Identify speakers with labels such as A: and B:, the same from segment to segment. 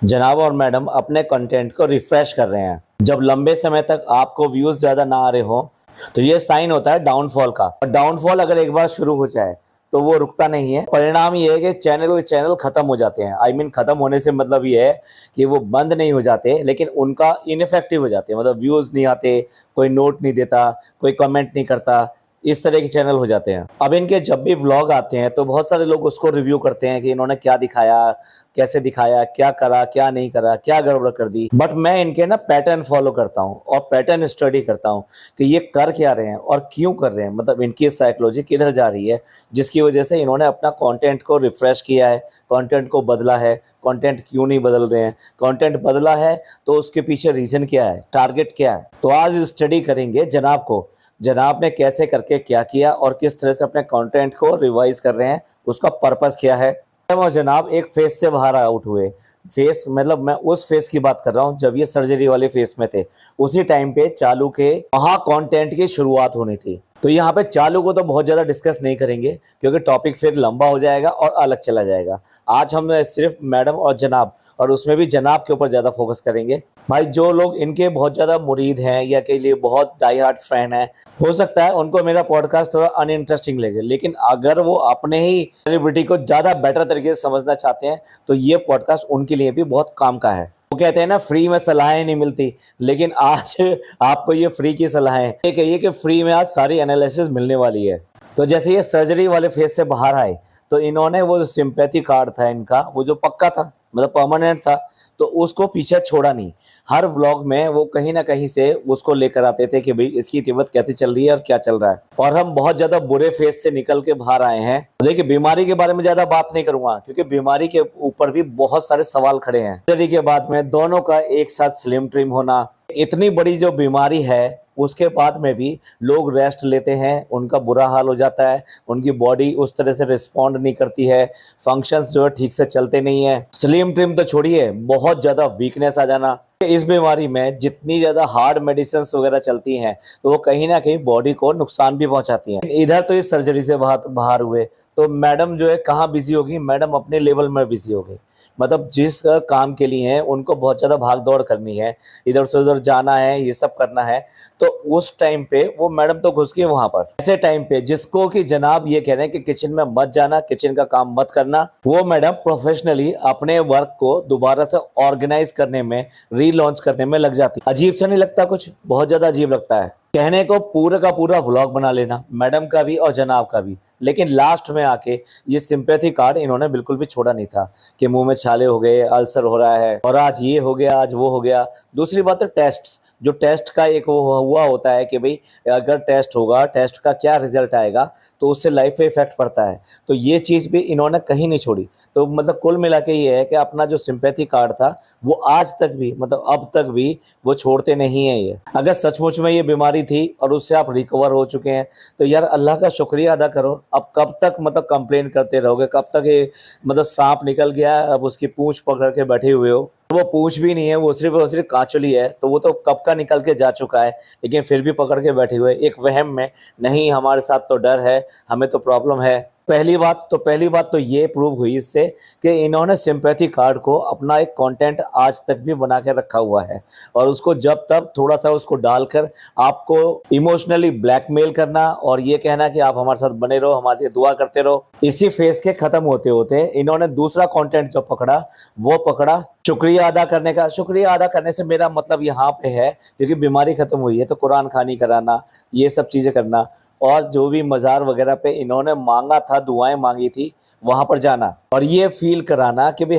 A: जनाब और मैडम अपने कंटेंट को रिफ्रेश कर रहे हैं। जब लंबे समय तक आपको व्यूज ज्यादा ना आ रहे हो तो ये साइन होता है डाउनफॉल का। और डाउनफॉल अगर एक बार शुरू हो जाए तो वो रुकता नहीं है। परिणाम ये है कि चैनल खत्म हो जाते हैं। खत्म होने से मतलब ये है कि वो बंद नहीं हो जाते, लेकिन उनका इनफेक्टिव हो जाते हैं। मतलब व्यूज नहीं आते, कोई नोट नहीं देता, कोई कमेंट नहीं करता, इस तरह के चैनल हो जाते हैं। अब इनके जब भी ब्लॉग आते हैं तो बहुत सारे लोग उसको रिव्यू करते हैं कि इन्होंने क्या दिखाया, कैसे दिखाया, क्या करा, क्या नहीं करा, क्या गड़बड़ कर दी। बट मैं इनके ना पैटर्न फॉलो करता हूँ और पैटर्न स्टडी करता हूँ कि ये कर क्या रहे हैं और क्यों कर रहे हैं। मतलब इनकी साइकोलॉजी किधर जा रही है, जिसकी वजह से इन्होंने अपना कंटेंट को रिफ्रेश किया है, कंटेंट को बदला है। कंटेंट क्यों नहीं बदल रहे हैं, कंटेंट बदला है तो उसके पीछे रीजन क्या है, टारगेट क्या है। तो आज स्टडी करेंगे जनाब ने कैसे करके क्या किया और किस तरह से अपने कंटेंट को रिवाइज कर रहे हैं, उसका पर्पस क्या है। और जनाब एक फेस से बाहर आउट हुए। फेस मतलब मैं उस फेस की बात कर रहा हूँ जब ये सर्जरी वाले फेस में थे। उसी टाइम पे चालू के वहाँ कंटेंट की शुरुआत होनी थी। तो यहाँ पे चालू को तो बहुत ज्यादा डिस्कस नहीं करेंगे क्योंकि टॉपिक फिर लंबा हो जाएगा और अलग चला जाएगा। आज हम सिर्फ मैडम और जनाब, और उसमें भी जनाब के ऊपर ज्यादा फोकस करेंगे। भाई जो लोग इनके बहुत ज्यादा मुरीद हैं या के लिए बहुत डाई हार्ट फैन है, हो सकता है उनको मेरा पॉडकास्ट थोड़ा अनइंटरेस्टिंग लगे, लेकिन अगर वो अपने ही सेलिब्रिटी को ज्यादा बेटर तरीके से समझना चाहते हैं तो ये पॉडकास्ट उनके लिए भी बहुत काम का है। वो कहते हैं ना, फ्री में सलाहें नहीं मिलती, लेकिन आज आपको ये फ्री की सलाहें, ये कहिए कि फ्री में आज सारी एनालिसिस मिलने वाली है। तो जैसे ये सर्जरी वाले फेज से बाहर आए तो इन्होंने वो जो सिंपैथी कार्ड था इनका, वो जो पक्का था, मतलब परमानेंट था, तो उसको पीछे छोड़ा नहीं। हर व्लॉग में वो कहीं ना कहीं से उसको लेकर आते थे कि भाई इसकी कीमत कैसे चल रही है और क्या चल रहा है। और हम बहुत ज्यादा बुरे फेस से निकल के बाहर आए हैं। देखिए, बीमारी के बारे में ज्यादा बात नहीं करूंगा क्योंकि बीमारी के ऊपर भी बहुत सारे सवाल खड़े हैं। सर्जरी के बाद में दोनों का एक साथ स्लिम ट्रिम होना, इतनी बड़ी जो बीमारी है उसके बाद में भी लोग रेस्ट लेते हैं, उनका बुरा हाल हो जाता है, उनकी बॉडी उस तरह से रिस्पॉन्ड नहीं करती है, फंक्शंस जो है ठीक से चलते नहीं है। स्लिम ट्रिम तो छोड़िए, बहुत ज्यादा वीकनेस आ जाना। इस बीमारी में जितनी ज्यादा हार्ड मेडिसिन वगैरह चलती हैं तो वो कहीं ना कहीं बॉडी को नुकसान भी पहुंचाती हैं। इधर तो इस सर्जरी से बाहर हुए तो मैडम जो है कहाँ बिजी होगी, मैडम अपने लेवल में बिजी हो गई। मतलब जिस काम के लिए है उनको बहुत ज्यादा भाग दौड़ करनी है, इधर से उधर जाना है, ये सब करना है। तो उस टाइम पे वो मैडम तो घुस गई वहां पर। ऐसे टाइम पे जिसको कि जनाब ये कह रहे हैं कि किचन में मत जाना, किचन का काम मत करना, वो मैडम प्रोफेशनली अपने वर्क को दोबारा से ऑर्गेनाइज करने में, रीलॉन्च करने में लग जाती। अजीब सा नहीं लगता? कुछ बहुत ज्यादा अजीब लगता है। कहने को पूरा का पूरा व्लॉग बना लेना, मैडम का भी और जनाब का भी, लेकिन लास्ट में आके ये सिंपैथी कार्ड इन्होंने बिल्कुल भी छोड़ा नहीं था कि मुंह में छाले हो गए, अल्सर हो रहा है और आज ये हो गया, आज वो हो गया। दूसरी बात है टेस्ट, जो टेस्ट का एक वो हुआ होता है कि भाई अगर टेस्ट होगा, टेस्ट का क्या रिजल्ट आएगा तो उससे लाइफ पे इफेक्ट पड़ता है। तो ये चीज भी इन्होंने कहीं नहीं छोड़ी। तो मतलब कुल मिला के ये है कि अपना जो सिंपैथी कार्ड था वो आज तक भी, मतलब अब तक भी वो छोड़ते नहीं है। ये अगर सचमुच में ये बीमारी थी और उससे आप रिकवर हो चुके हैं तो यार अल्लाह का शुक्रिया अदा करो। अब कब तक मतलब कंप्लेन करते रहोगे, कब तक ये मतलब सांप निकल गया अब उसकी पूंछ पकड़ के बैठे हुए हो। वो पूंछ भी नहीं है, वो सिर्फ कांचुली है, तो वो तो कब का निकल के जा चुका है, लेकिन फिर भी पकड़ के बैठे हुए एक वहम में, नहीं हमारे साथ तो डर है, हमें तो प्रॉब्लम है। पहली बात तो ये प्रूव हुई इससे कि इन्होंने सिंपैथी कार्ड को अपना एक कंटेंट आज तक भी बना के रखा हुआ है और उसको जब तब थोड़ा सा उसको डालकर आपको इमोशनली ब्लैकमेल करना और ये कहना कि आप हमारे साथ बने रहो, हमारे लिए दुआ करते रहो। इसी फेज के खत्म होते होते इन्होंने दूसरा कंटेंट जो पकड़ा वो पकड़ा शुक्रिया अदा करने का। शुक्रिया अदा करने से मेरा मतलब यहाँ पे है क्योंकि बीमारी खत्म हुई है तो कुरान खानी कराना, ये सब चीजें करना, और जो भी मज़ार वगैरह पे इन्होंने मांगा था, दुआएं मांगी थी, वहां पर जाना और ये फील कराना कि भाई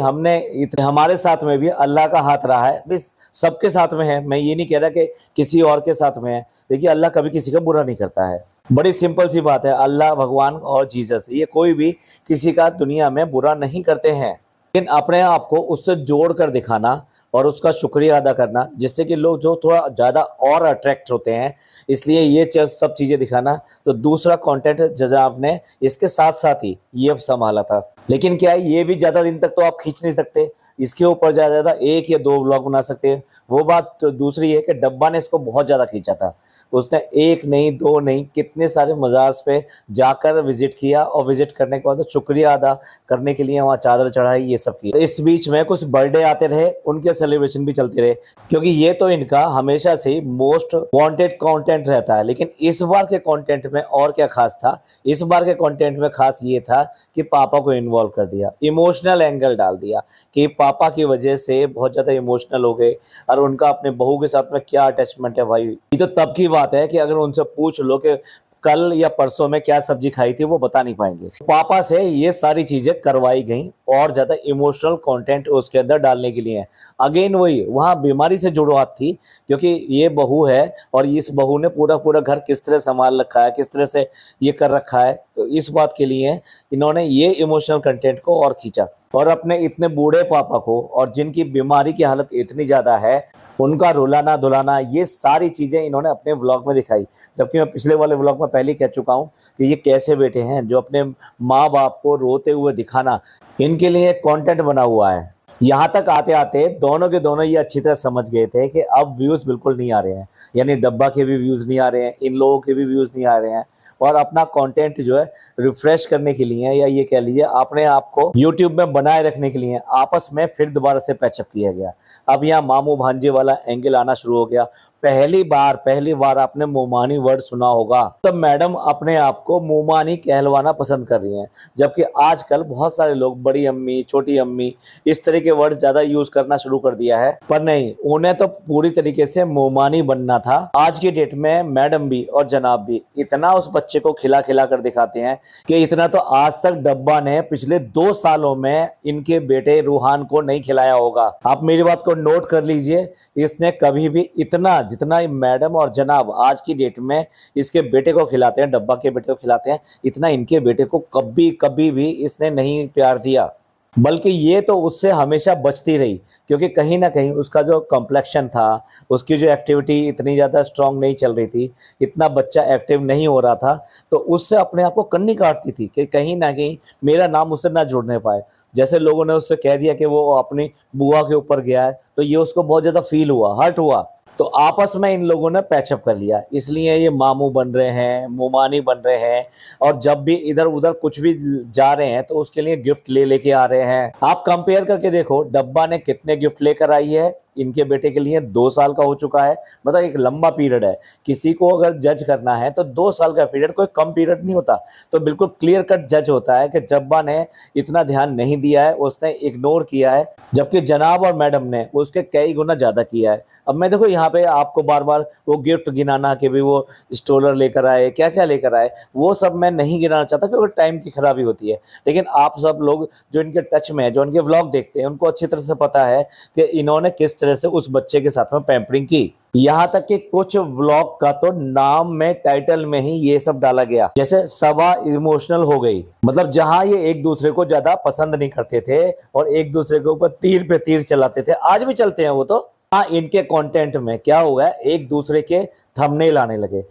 A: हमारे साथ में भी अल्लाह का हाथ रहा है। भाई सबके साथ में है, मैं ये नहीं कह रहा कि किसी और के साथ में है। देखिए अल्लाह कभी किसी का बुरा नहीं करता है। बड़ी सिंपल सी बात है, अल्लाह, भगवान और जीसस, ये कोई भी किसी का दुनिया में बुरा नहीं करते हैं, लेकिन अपने आप को उससे जोड़ कर दिखाना और उसका शुक्रिया अदा करना, जिससे कि लोग जो थोड़ा ज़्यादा और अट्रैक्ट होते हैं, इसलिए ये सब चीज़ें दिखाना। तो दूसरा कंटेंट जनाब ने इसके साथ साथ ही ये संभाला था। लेकिन क्या है, ये भी ज़्यादा दिन तक तो आप खींच नहीं सकते, इसके ऊपर ज़्यादा एक या दो व्लॉग बना सकते हैं। वो बात तो दूसरी है कि डब्बा ने इसको बहुत ज़्यादा खींचा था, उसने एक नहीं, दो नहीं, कितने सारे मज़ार्स पे जाकर विजिट किया और विजिट करने के बाद शुक्रिया अदा करने के लिए वहाँ चादर चढ़ाई, ये सब किया। इस बीच में कुछ बर्थडे आते रहे, उनके सेलिब्रेशन भी चलते रहे, क्योंकि ये तो इनका हमेशा से ही मोस्ट वांटेड कंटेंट रहता है। लेकिन इस बार के कंटेंट में और क्या खास था? इस बार के कंटेंट में खास ये था कि पापा को इन्वॉल्व कर दिया, इमोशनल एंगल डाल दिया कि पापा की वजह से बहुत ज़्यादा इमोशनल हो गए और उनका अपने बहू के साथ में क्या अटैचमेंट है भाई। ये तो तब की बात है कि अगर उनसे पूछ लो कि कल या परसों में क्या सब्जी खाई थी, वो बता नहीं पाएंगे। पापा से ये सारी चीजें करवाई गई और ज्यादा इमोशनल कंटेंट उसके अंदर डालने के लिए। अगेन वही वहाँ बीमारी से जुड़वात थी, क्योंकि ये बहू है और इस बहू ने पूरा पूरा घर किस तरह संभाल रखा है, किस तरह से ये कर रखा है, तो इस बात के लिए इन्होंने ये इमोशनल कंटेंट को और खींचा। और अपने इतने बूढ़े पापा को, और जिनकी बीमारी की हालत इतनी ज्यादा है, उनका रुलाना धुलाना, ये सारी चीजें इन्होंने अपने व्लॉग में दिखाई। जबकि मैं पिछले वाले व्लॉग में पहले ही कह चुका हूँ कि ये कैसे बेटे हैं जो अपने माँ बाप को रोते हुए दिखाना, इनके लिए कंटेंट बना हुआ है। यहाँ तक आते आते दोनों के दोनों ये अच्छी तरह समझ गए थे कि अब व्यूज बिल्कुल नहीं आ रहे हैं, यानी डब्बा के भी व्यूज नहीं आ रहे हैं, इन लोगों के भी व्यूज नहीं आ रहे हैं, और अपना कंटेंट जो है रिफ्रेश करने के लिए, या ये कह लीजिए अपने आप को यूट्यूब में बनाए रखने के लिए, आपस में फिर दोबारा से पैचअप किया गया। अब यहाँ मामू भांजे वाला एंगल आना शुरू हो गया। पहली बार आपने मोमानी वर्ड सुना होगा, तो मैडम अपने आप को मोमानी कहलवाना पसंद कर रही हैं, जबकि आजकल बहुत सारे लोग बड़ी अम्मी, छोटी अम्मी, इस तरह के वर्ड ज्यादा यूज करना शुरू कर दिया है। पर नहीं, उन्हें तो पूरी तरीके से मोमानी बनना था। आज की डेट में मैडम भी और जनाब भी इतना उस बच्चे को खिला खिला कर दिखाते हैं कि इतना तो आज तक डब्बा ने पिछले 2 सालों में इनके बेटे रूहान को नहीं खिलाया होगा। आप मेरी बात को नोट कर लीजिए, इसने कभी भी इतना, जितना मैडम और जनाब आज की डेट में इसके बेटे को खिलाते हैं, डब्बा के बेटे को खिलाते हैं, इतना इनके बेटे को कभी कभी भी इसने नहीं प्यार दिया। बल्कि ये तो उससे हमेशा बचती रही, क्योंकि कहीं ना कहीं उसका जो कॉम्प्लेक्शन था, उसकी जो एक्टिविटी इतनी ज़्यादा स्ट्रांग नहीं चल रही थी, इतना बच्चा एक्टिव नहीं हो रहा था, तो उससे अपने आप को कन्नी काटती थी कि कहीं ना कहीं मेरा नाम उससे ना जुड़ने पाए। जैसे लोगों ने उससे कह दिया कि वो अपनी बुआ के ऊपर गया है, तो ये उसको बहुत ज़्यादा फील हुआ, हर्ट हुआ। तो आपस में इन लोगों ने पैचअप कर लिया, इसलिए ये मामू बन रहे हैं, मोमानी बन रहे हैं, और जब भी इधर उधर कुछ भी जा रहे हैं तो उसके लिए गिफ्ट ले लेके आ रहे हैं। आप कंपेयर करके देखो, डब्बा ने कितने गिफ्ट लेकर आई है इनके बेटे के लिए। 2 साल का हो चुका है, मतलब एक लंबा पीरियड है। किसी को अगर जज करना है तो 2 साल का पीरियड कोई कम पीरियड नहीं होता। तो बिल्कुल क्लियर कट जज होता है कि डब्बा ने इतना ध्यान नहीं दिया है, उसने इग्नोर किया है, जबकि जनाब और मैडम ने उसके कई गुना ज्यादा किया है। अब मैं देखो यहाँ पे आपको बार बार वो गिफ्ट गिनाना कि भी वो स्टोलर लेकर आए, क्या क्या लेकर आए, वो सब मैं नहीं गिनाना चाहता क्योंकि टाइम की खराबी होती है। लेकिन आप सब लोग जो इनके टच में है, जो इनके व्लॉग देखते हैं, उनको अच्छी तरह से पता है कि इन्होंने किस तरह से उस बच्चे के साथ में पैम्परिंग की। यहाँ तक कि कुछ व्लॉग का तो नाम में, टाइटल में ही ये सब डाला गया, जैसे सबा इमोशनल हो गई। मतलब जहां ये एक दूसरे को ज्यादा पसंद नहीं करते थे और एक दूसरे के ऊपर तीर पे तीर चलाते थे, आज भी चलते हैं वो तो। हाँ, इनके कंटेंट में क्या हुआ है, एक दूसरे के थंबनेल आने लगे।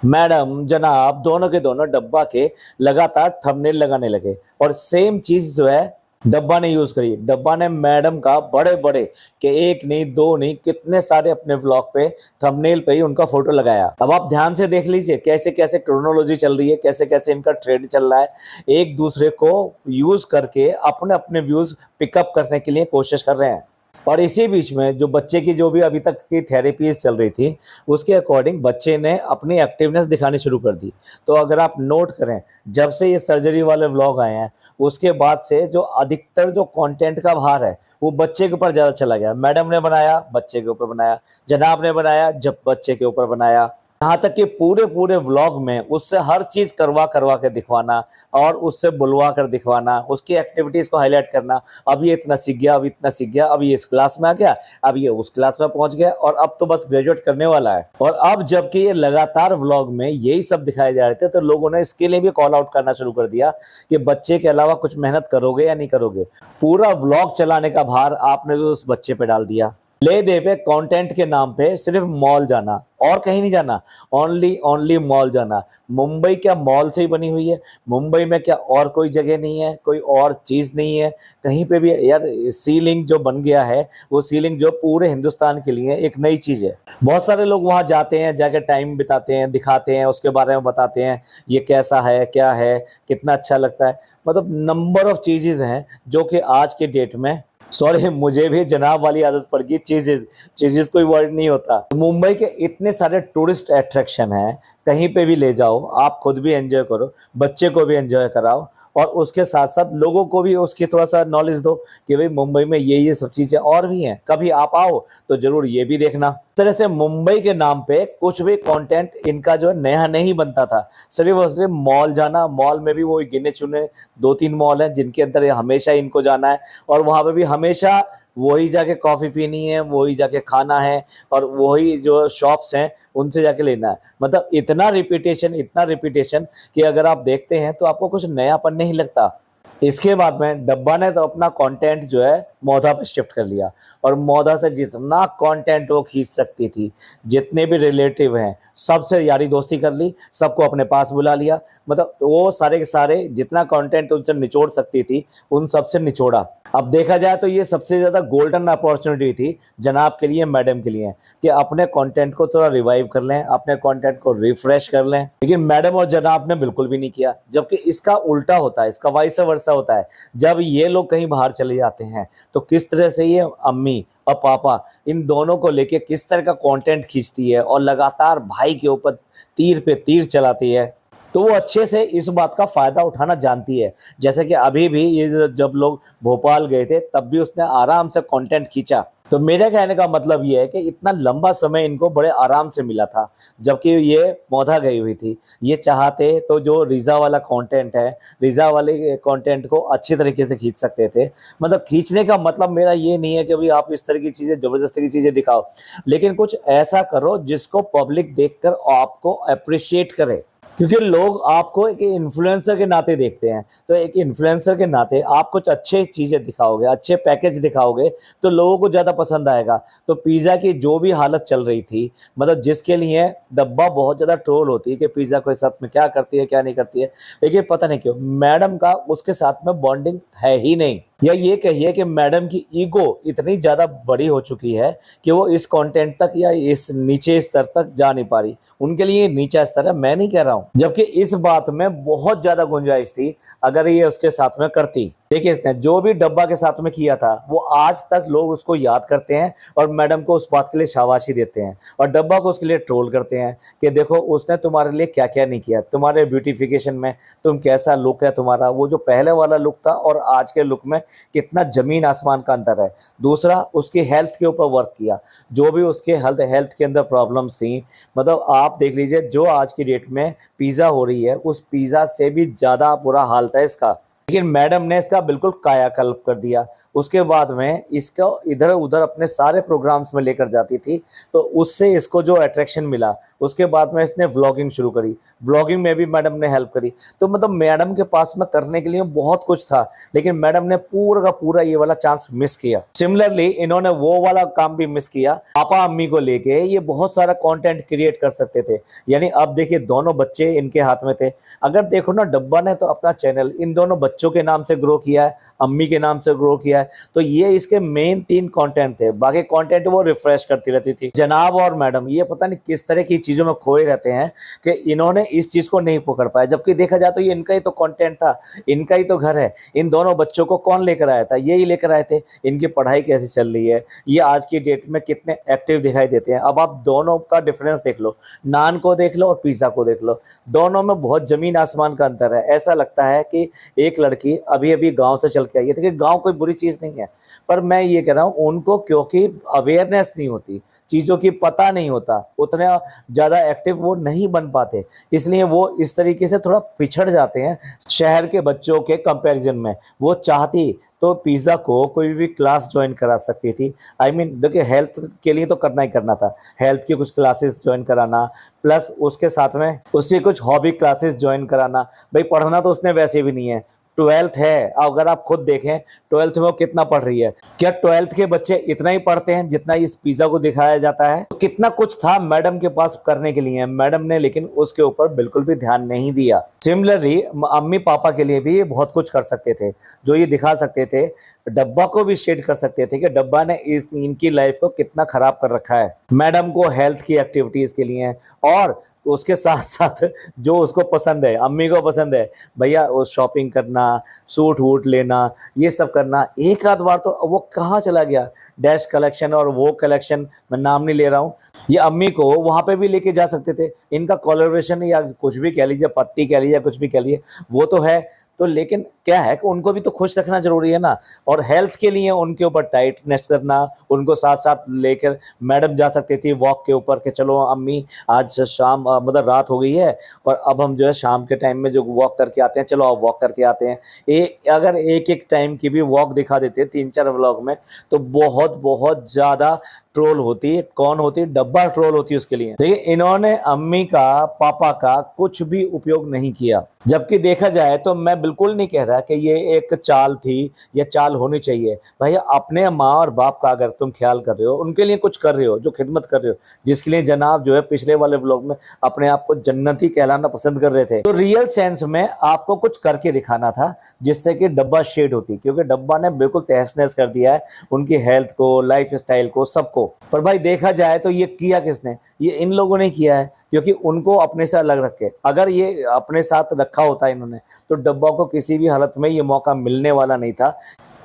A: मैडम जनाब दोनों के दोनों डब्बा के लगातार थंबनेल लगाने लगे, और सेम चीज जो है डब्बा ने यूज करी। डब्बा ने मैडम का बड़े बड़े के एक नहीं, दो नहीं, कितने सारे अपने व्लॉग पे थंबनेल पे ही उनका फोटो लगाया। अब आप ध्यान से देख लीजिए कैसे कैसे क्रोनोलॉजी चल रही है, कैसे कैसे इनका ट्रेंड चल रहा है। एक दूसरे को यूज करके अपने अपने व्यूज पिकअप करने के लिए कोशिश कर रहे हैं। और इसी बीच में जो बच्चे की जो भी अभी तक की थेरेपीज चल रही थी, उसके अकॉर्डिंग बच्चे ने अपनी एक्टिवनेस दिखानी शुरू कर दी। तो अगर आप नोट करें, जब से ये सर्जरी वाले व्लॉग आए हैं, उसके बाद से जो अधिकतर जो कंटेंट का भार है वो बच्चे के ऊपर ज़्यादा चला गया। मैडम ने बनाया, बच्चे के ऊपर बनाया, जनाब ने बनाया, जब बच्चे के ऊपर बनाया। यहाँ तक कि पूरे पूरे व्लॉग में उससे हर चीज करवा करवा के दिखवाना और उससे बुलवा कर दिखवाना, उसकी एक्टिविटीज को हाईलाइट करना। अब ये इतना सीख गया, अब इतना सीख गया, अब ये इस क्लास में आ गया, अब ये उस क्लास में पहुंच गया, और अब तो बस ग्रेजुएट करने वाला है। और अब जबकि ये लगातार व्लॉग में यही सब दिखाए जा रहे थे, तो लोगों ने इसके लिए भी कॉल आउट करना शुरू कर दिया कि बच्चे के अलावा कुछ मेहनत करोगे या नहीं करोगे। पूरा व्लॉग चलाने का भार आपने तो उस बच्चे पे डाल दिया। ले दे पे कंटेंट के नाम पे सिर्फ मॉल जाना और कहीं नहीं जाना, ओनली ओनली मॉल जाना। मुंबई क्या मॉल से ही बनी हुई है? मुंबई में क्या और कोई जगह नहीं है, कोई और चीज नहीं है कहीं पे भी? यार सी लिंक जो बन गया है, वो सी लिंक जो पूरे हिंदुस्तान के लिए एक नई चीज है। बहुत सारे लोग वहां जाते हैं, जाके टाइम बिताते हैं, दिखाते हैं, उसके बारे में बताते हैं ये कैसा है, क्या है, कितना अच्छा लगता है। मतलब नंबर ऑफ चीजेज हैं जो कि आज के डेट में, सॉरी मुझे भी जनाब वाली आदत पड़ गई, चीजेज चीजेज कोई वर्ड नहीं होता। मुंबई के इतने सारे टूरिस्ट अट्रैक्शन हैं, कहीं पे भी ले जाओ, आप खुद भी एंजॉय करो, बच्चे को भी एंजॉय कराओ, और उसके साथ साथ लोगों को भी उसकी थोड़ा सा नॉलेज दो कि भाई मुंबई में ये सब चीजें और भी हैं, कभी आप आओ तो जरूर ये भी देखना। इस तरह से मुंबई के नाम पे कुछ भी कंटेंट इनका जो है नया नहीं बनता था। सिर्फ और सिर्फ मॉल जाना, मॉल में भी वो गिने चुने 2-3 मॉल हैं जिनके अंदर हमेशा इनको जाना है, और वहां पे भी हमेशा वही जाके कॉफी पीनी है, वही जाके खाना है, और वही जो शॉप्स हैं उनसे जाके लेना है। मतलब इतना रिपीटेशन कि अगर आप देखते हैं तो आपको कुछ नयापन नहीं लगता। इसके बाद में डब्बा ने तो अपना कंटेंट जो है मोधा पे शिफ्ट कर लिया, और मोधा से जितना कंटेंट वो खींच सकती थी, जितने भी रिलेटिव हैं सबसे यारी दोस्ती कर ली, सबको अपने पास बुला लिया। मतलब वो सारे के सारे जितना कंटेंट उनसे निचोड़ सकती थी उन सबसे निचोड़ा। अब देखा जाए तो ये सबसे ज्यादा गोल्डन अपॉर्चुनिटी थी जनाब के लिए, मैडम के लिए, कि अपने कंटेंट को थोड़ा रिवाइव कर लें, अपने कंटेंट को रिफ्रेश कर लें। लेकिन मैडम और जनाब ने बिल्कुल भी नहीं किया, जबकि इसका उल्टा होता है, इसका वाइस वर्सा होता है। जब ये लोग कहीं बाहर चले जाते हैं तो किस तरह से ये अम्मी और पापा इन दोनों को लेके किस तरह का कंटेंट खींचती है, और लगातार भाई के ऊपर तीर पे तीर चलाती है। तो वो अच्छे से इस बात का फायदा उठाना जानती है। जैसे कि अभी भी ये जब लोग भोपाल गए थे तब भी उसने आराम से कंटेंट खींचा। तो मेरे कहने का मतलब ये है कि इतना लंबा समय इनको बड़े आराम से मिला था, जबकि ये मोधा गई हुई थी। ये चाहते तो जो रीज़ा वाला कंटेंट है, रीज़ा वाले कंटेंट को अच्छी तरीके से खींच सकते थे। मतलब खींचने का मतलब मेरा ये नहीं है कि भाई आप इस तरह की चीज़ें, ज़बरदस्ती की चीज़ें दिखाओ, लेकिन कुछ ऐसा करो जिसको पब्लिक देखकर आपको अप्रिशिएट करे। क्योंकि लोग आपको एक इन्फ्लुएंसर के नाते देखते हैं, तो एक इन्फ्लुएंसर के नाते आप कुछ अच्छे चीज़ें दिखाओगे, अच्छे पैकेज दिखाओगे, तो लोगों को ज़्यादा पसंद आएगा। तो पिज़्ज़ा की जो भी हालत चल रही थी, मतलब जिसके लिए डब्बा बहुत ज़्यादा ट्रोल होती है कि पिज़्ज़ा के साथ में क्या करती है क्या नहीं करती है, लेकिन पता नहीं क्यों मैडम का उसके साथ में बॉन्डिंग है ही नहीं। या ये कहिए कि मैडम की ईगो इतनी ज़्यादा बड़ी हो चुकी है कि वो इस कंटेंट तक या इस नीचे स्तर तक जा नहीं पा रही। उनके लिए नीचा स्तर है, मैं नहीं कह रहा हूँ, जबकि इस बात में बहुत ज़्यादा गुंजाइश थी अगर ये उसके साथ में करती। देखिए इसने जो भी डब्बा के साथ में किया था वो आज तक लोग उसको याद करते हैं, और मैडम को उस बात के लिए शाबाशी देते हैं, और डब्बा को उसके लिए ट्रोल करते हैं कि देखो उसने तुम्हारे लिए क्या क्या नहीं किया, तुम्हारे ब्यूटिफिकेशन में तुम कैसा लुक है तुम्हारा, वो जो पहले वाला लुक था और आज के लुक में कितना जमीन आसमान का अंतर है। दूसरा, उसकी हेल्थ के ऊपर वर्क किया, जो भी उसके हेल्थ के अंदर प्रॉब्लम्स थी। मतलब आप देख लीजिए जो आज की डेट में पिज़्ज़ा हो रही है, उस पिज़्ज़ा से भी ज़्यादा बुरा हालत है इसका, लेकिन मैडम ने इसका बिल्कुल कायाकल्प कर दिया। उसके बाद में इसको इधर उधर अपने सारे प्रोग्राम्स में लेकर जाती थी, तो उससे इसको जो अट्रैक्शन मिला, उसके बाद में इसने व्लॉगिंग शुरू करी, व्लॉगिंग में भी मैडम ने हेल्प करी। तो मतलब मैडम के पास में करने के लिए बहुत कुछ था, लेकिन मैडम ने पूरा का पूरा ये वाला चांस मिस किया। सिमिलरली इन्होंने वो वाला काम भी मिस किया, पापा अम्मी को लेके ये बहुत सारा कंटेंट क्रिएट कर सकते थे। यानी अब देखिए दोनों बच्चे इनके हाथ में थे। अगर देखो ना, डब्बा ने तो अपना चैनल इन दोनों बच्चों के नाम से ग्रो किया है, अम्मी के नाम से ग्रो किया है, तो ये इसके मेन 3 कंटेंट थे। बाकी कंटेंट वो रिफ्रेश करती रहती थी। जनाब और मैडम ये पता नहीं किस तरह की चीजों में खोए रहते हैं कि इन्होंने इस चीज को नहीं पकड़ पाया, जबकि देखा जाए तो ये इनका ही तो कंटेंट था, इनका ही तो घर है। इन दोनों बच्चों को कौन लेकर आया था? ये ही लेकर आए थे। इनकी पढ़ाई कैसे चल रही है, ये आज की डेट में कितने एक्टिव दिखाई देते हैं। अब आप दोनों का डिफरेंस देख लो, नान को देख लो और पिज्जा को देख लो, दोनों में बहुत जमीन आसमान का अंतर है। ऐसा लगता है कि एक लड़की अभी अभी गांव से चल के आई है। देखिए गांव कोई बुरी चीज नहीं है, पर मैं ये कह रहा हूँ उनको क्योंकि अवेयरनेस नहीं होती, चीज़ों की पता नहीं होता, उतना ज़्यादा एक्टिव वो नहीं बन पाते, इसलिए वो इस तरीके से थोड़ा पिछड़ जाते हैं शहर के बच्चों के कंपैरिजन में। वो चाहती तो पिज़्ज़ा को कोई भी क्लास ज्वाइन करा सकती थी। आई मीन देखिए हेल्थ के लिए तो करना ही करना था, हेल्थ की कुछ क्लासेस ज्वाइन कराना, प्लस उसके साथ में उससे कुछ हॉबी क्लासेस ज्वाइन कराना। भाई पढ़ना तो उसने वैसे भी नहीं है, ट्वेल्थ है, अगर आप खुद देखें ट्वेल्थ में वो कितना पढ़ रही है, क्या ट्वेल्थ के बच्चे इतना ही पढ़ते हैं जितना इस पिज्जा को दिखाया जाता है? तो कितना कुछ था मैडम के पास करने के लिए, मैडम ने लेकिन उसके ऊपर बिल्कुल भी ध्यान नहीं दिया। सिमिलरली अम्मी पापा के लिए भी ये बहुत कुछ कर सकते थे, जो ये दिखा सकते थे, डब्बा को भी शेड कर सकते थे कि डब्बा ने इनकी लाइफ को कितना खराब कर रखा है। मैडम को हेल्थ की एक्टिविटीज के लिए और उसके साथ साथ जो उसको पसंद है, अम्मी को पसंद है भैया, वो शॉपिंग करना, सूट वूट लेना, ये सब करना। एक आध बार तो वो कहाँ चला गया, डैश कलेक्शन और वो कलेक्शन, मैं नाम नहीं ले रहा हूँ, ये अम्मी को वहां पे भी लेके जा सकते थे। इनका कोलैबोरेशन या कुछ भी कह लीजिए, पत्ती कह लीजिए, कुछ भी कह लीजिए, वो तो है। तो लेकिन क्या है कि उनको भी तो खुश रखना जरूरी है ना, और हेल्थ के लिए उनके ऊपर टाइटनेस करना, उनको साथ साथ लेकर मैडम जा सकती थी वॉक के ऊपर कि चलो अम्मी आज शाम मतलब रात हो गई है और अब हम जो है शाम के टाइम में जो वॉक करके आते हैं, चलो अब वॉक करके आते हैं। अगर एक एक टाइम की भी वॉक दिखा देते 3-4 व्लॉग में, तो बहुत बहुत ज्यादा ट्रोल होती। कौन होती? डब्बा ट्रोल होती उसके लिए। देखिए इन्होंने अम्मी का, पापा का कुछ भी उपयोग नहीं किया। जबकि देखा जाए तो मैं बिल्कुल नहीं कह रहा कि ये एक चाल थी या चाल होनी चाहिए। भैया अपने माँ और बाप का अगर तुम ख्याल कर रहे हो, उनके लिए कुछ कर रहे हो, जो खिदमत कर रहे हो, जिसके लिए जनाब जो है पिछले वाले व्लॉग में अपने आप को जन्नती कहलाना पसंद कर रहे थे, तो रियल सेंस में आपको कुछ करके दिखाना था जिससे कि डब्बा शेड होती। क्योंकि डब्बा ने बिल्कुल तहस नहस कर दिया है उनकी हेल्थ को, लाइफ स्टाइल को, सबको। पर भाई देखा जाए तो ये किया किसने? ये इन लोगों ने किया है, क्योंकि उनको अपने से अलग रखे। अगर ये अपने साथ रखा होता इन्होंने, तो डब्बा को किसी भी हालत में ये मौका मिलने वाला नहीं था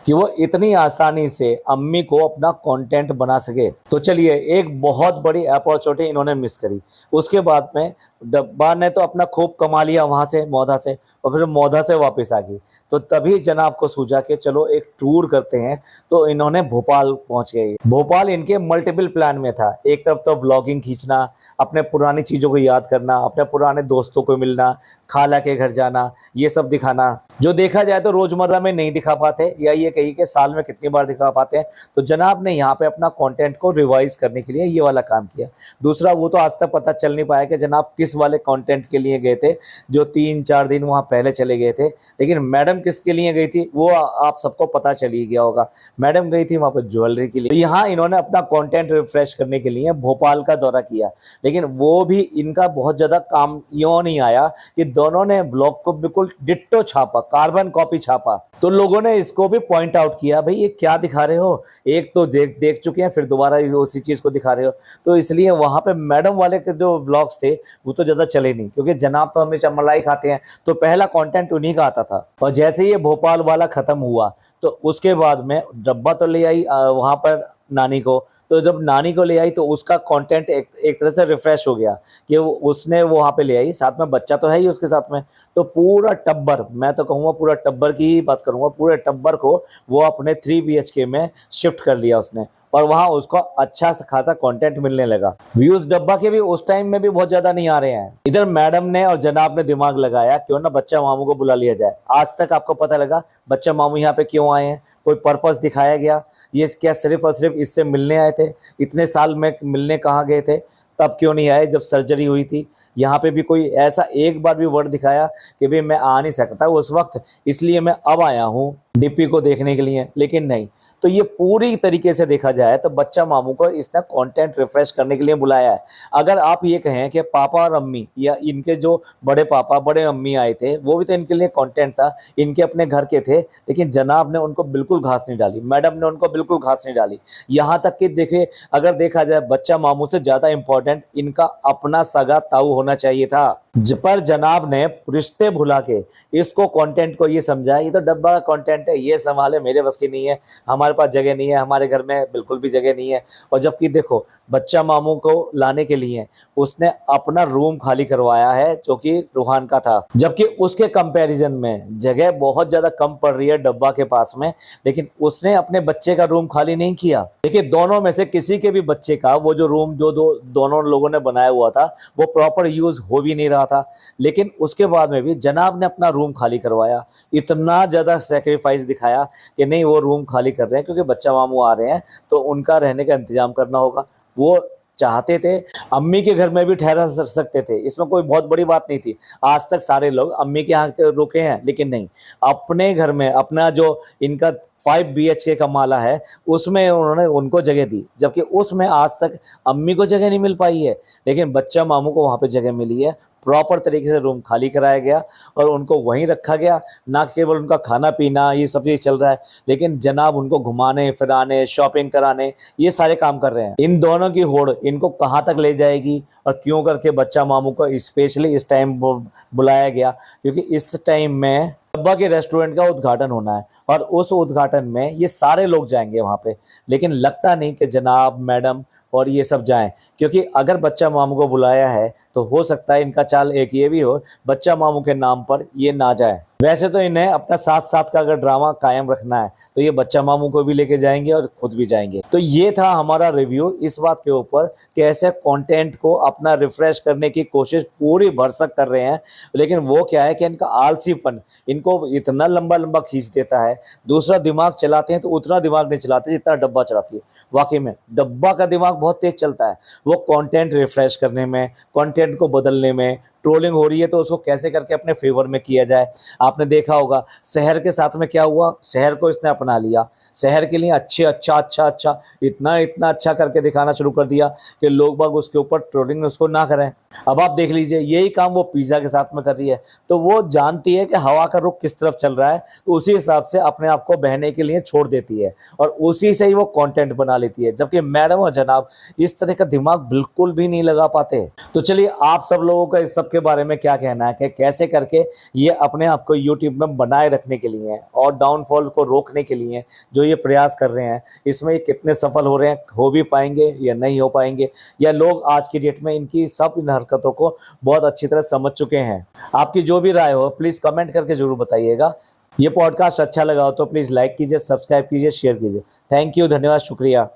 A: कि वो इतनी आसानी से अम्मी को अपना कंटेंट बना सके। तो चलिए, एक बहुत बड़ी अपॉर्चुनिटी इन्होंने मिस करी। उसके बाद में डब्बा ने तो अपना खूब कमा लिया वहां से, मौधा से, और फिर मौधा से वापस आ गई। तो तभी जनाब को सूझा कि चलो एक टूर करते हैं। तो इन्होंने भोपाल पहुंच गए। भोपाल इनके मल्टीपल प्लान में था। एक तरफ तो व्लॉगिंग खींचना, अपने पुरानी चीजों को याद करना, अपने पुराने दोस्तों को मिलना, खाला के घर जाना, ये सब दिखाना, जो देखा जाए तो रोजमर्रा में नहीं दिखा पाते, या ये कही कि साल में कितनी बार दिखा पाते हैं। तो जनाब ने यहाँ पे अपना कंटेंट को रिवाइज करने के लिए ये वाला काम किया। दूसरा, वो तो आज तक पता चल नहीं पाया कि जनाब किस वाले कंटेंट के लिए गए थे, जो 3-4 दिन वहाँ पहले चले गए थे। लेकिन मैडम किसके लिए गई थी वो आप सबको पता चल ही गया होगा। मैडम गई थी वहाँ पर ज्वेलरी के लिए। तो यहाँ इन्होंने अपना कंटेंट रिफ्रेश करने के लिए भोपाल का दौरा किया, लेकिन वो भी इनका बहुत ज्यादा काम यूं नहीं आया कि दोनों ने ब्लॉग को बिल्कुल डिट्टो छापा, कार्बन कॉपी छापा। तो लोगों ने इसको भी पॉइंट आउट किया, भाई ये क्या दिखा रहे हो, एक तो देख चुके हैं, फिर दोबारा उसी चीज को दिखा रहे हो। तो इसलिए वहां पे मैडम वाले के जो व्लॉग्स थे वो तो ज्यादा चले नहीं, क्योंकि जनाब तो हमेशा मलाई खाते हैं, तो पहला कंटेंट उन्हीं का आता था। और जैसे ये भोपाल वाला खत्म हुआ, तो उसके बाद में डब्बा तो ले आई वहां पर नानी को। तो जब नानी को ले आई तो उसका कंटेंट एक तरह से रिफ्रेश हो गया कि उसने वो वहां पे ले आई, साथ में बच्चा तो है ही उसके साथ में। तो पूरा टब्बर, मैं तो कहूँगा पूरा टब्बर की ही बात करूंगा, पूरे टब्बर को वो अपने 3 BHK में शिफ्ट कर लिया उसने, और वहां उसको अच्छा खासा कंटेंट मिलने लगा। व्यूज डब्बा के भी उस टाइम में भी बहुत ज्यादा नहीं आ रहे हैं। इधर मैडम ने और जनाब ने दिमाग लगाया, क्यों ना बच्चा मामू को बुला लिया जाए। आज तक आपको पता लगा बच्चा मामू यहाँ पे क्यों आए हैं? कोई पर्पस दिखाया गया? ये क्या सिर्फ और सिर्फ इससे मिलने आए थे? इतने साल में मिलने कहाँ गए थे? तब क्यों नहीं आए जब सर्जरी हुई थी? यहाँ पे भी कोई ऐसा एक बार भी वर्ड दिखाया कि भाई मैं आ नहीं सकता उस वक्त, इसलिए मैं अब आया हूँ डीपी को देखने के लिए? लेकिन नहीं। तो ये पूरी तरीके से देखा जाए तो बच्चा मामू को इसने कंटेंट रिफ्रेश करने के लिए बुलाया है। अगर आप ये कहें कि पापा और अम्मी या इनके जो बड़े पापा बड़े अम्मी आए थे, वो भी तो इनके लिए कंटेंट था, इनके अपने घर के थे, लेकिन जनाब ने उनको बिल्कुल घास नहीं डाली, मैडम ने उनको बिल्कुल घास नहीं डाली। यहाँ तक कि देखे, अगर देखा जाए बच्चा मामू से ज्यादा इंपॉर्टेंट इनका अपना सगा ताऊ होना चाहिए था। पर जनाब ने रिश्ते भुला के इसको कंटेंट को ये समझा ये तो डब्बा का कंटेंट है, ये संभाले मेरे बस की नहीं है, हमारे पास जगह नहीं है, हमारे घर में बिल्कुल भी जगह नहीं है। और जबकि देखो, बच्चा मामू को लाने के लिए उसने अपना रूम खाली करवाया है जो कि रूहान का था, जबकि उसके कंपैरिजन में जगह बहुत ज्यादा कम पड़ रही है डब्बा के पास में, लेकिन उसने अपने बच्चे का रूम खाली नहीं किया। देखिए, दोनों में से किसी के भी बच्चे का वो जो रूम जो दोनों लोगों ने बनाया हुआ था वो प्रॉपर यूज हो भी नहीं रहा था, लेकिन उसके बाद में भी जनाब ने अपना रूम खाली करवाया। इतना ज्यादा सेक्रीफाइस दिखाया कि नहीं, वो रूम खाली कर रहे हैं क्योंकि बच्चा मामू आ रहे हैं तो उनका रहने का इंतजाम करना होगा। वो चाहते थे अम्मी के घर में भी ठहरा सकते थे, इसमें कोई बहुत बड़ी बात नहीं थी। आज तक सारे लोग अम्मी के यहाँ रुके हैं, लेकिन नहीं, अपने घर में अपना जो इनका 5 BHK का माला है उसमें उन्होंने उनको जगह दी, जबकि उसमें आज तक अम्मी को जगह नहीं मिल पाई है। लेकिन बच्चा मामू को वहाँ पे जगह मिली है, प्रॉपर तरीके से रूम खाली कराया गया और उनको वहीं रखा गया। ना केवल उनका खाना पीना ये सब चीज़ चल रहा है, लेकिन जनाब उनको घुमाने फिराने शॉपिंग कराने ये सारे काम कर रहे हैं। इन दोनों की होड़ इनको कहाँ तक ले जाएगी और क्यों करके बच्चा मामू को स्पेशली इस टाइम बुलाया गया, क्योंकि इस टाइम में डब्बा के रेस्टोरेंट का उद्घाटन होना है और उस उद्घाटन में ये सारे लोग जाएंगे वहाँ पे। लेकिन लगता नहीं कि जनाब मैडम और ये सब जाएं, क्योंकि अगर बच्चा मामू को बुलाया है तो हो सकता है इनका चाल एक ये भी हो, बच्चा मामू के नाम पर ये ना जाए। वैसे तो इन्हें अपना साथ साथ का अगर ड्रामा कायम रखना है तो ये बच्चा मामू को भी लेके जाएंगे और खुद भी जाएंगे। तो ये था हमारा रिव्यू इस बात के ऊपर कि ऐसे कंटेंट को अपना रिफ्रेश करने की कोशिश पूरी भरसक कर रहे हैं, लेकिन वो क्या है कि इनका आलसीपन इनको इतना लंबा लंबा खींच देता है। दूसरा दिमाग चलाते हैं तो उतना दिमाग नहीं चलाते जितना डब्बा चलाती है। वाकई में डब्बा का दिमाग बहुत तेज चलता है, वो कंटेंट रिफ्रेश करने में, कंटेंट को बदलने में। ट्रोलिंग हो रही है तो उसको कैसे करके अपने फेवर में किया जाए। आपने देखा होगा शहर के साथ में क्या हुआ, शहर को इसने अपना लिया, शहर के लिए अच्छा इतना इतना अच्छा करके दिखाना शुरू कर दिया कि लोग बाग उसके ऊपर ट्रोलिंग उसको ना करें। अब आप देख लीजिए यही काम वो पिज़्ज़ा के साथ में कर रही है, तो वो जानती है कि हवा का रुख किस तरफ चल रहा है, तो उसी हिसाब से अपने आप को बहने के लिए छोड़ देती है और उसी से ही वो कंटेंट बना लेती है। जबकि मैडम और जनाब इस तरह का दिमाग बिल्कुल भी नहीं लगा पाते। तो चलिए आप सब लोगों का इस सब के बारे में क्या कहना है कि कैसे करके ये अपने आप को यूट्यूब में बनाए रखने के लिए और डाउनफॉल को रोकने के लिए जो ये प्रयास कर रहे हैं, इसमें ये कितने सफल हो रहे हैं, हो भी पाएंगे या नहीं हो पाएंगे, या लोग आज की डेट में इनकी सब इन हरकतों को बहुत अच्छी तरह समझ चुके हैं। आपकी जो भी राय हो प्लीज़ कमेंट करके जरूर बताइएगा। ये पॉडकास्ट अच्छा लगा हो तो प्लीज़ लाइक कीजिए, सब्सक्राइब कीजिए, शेयर कीजिए। थैंक यू, धन्यवाद, शुक्रिया।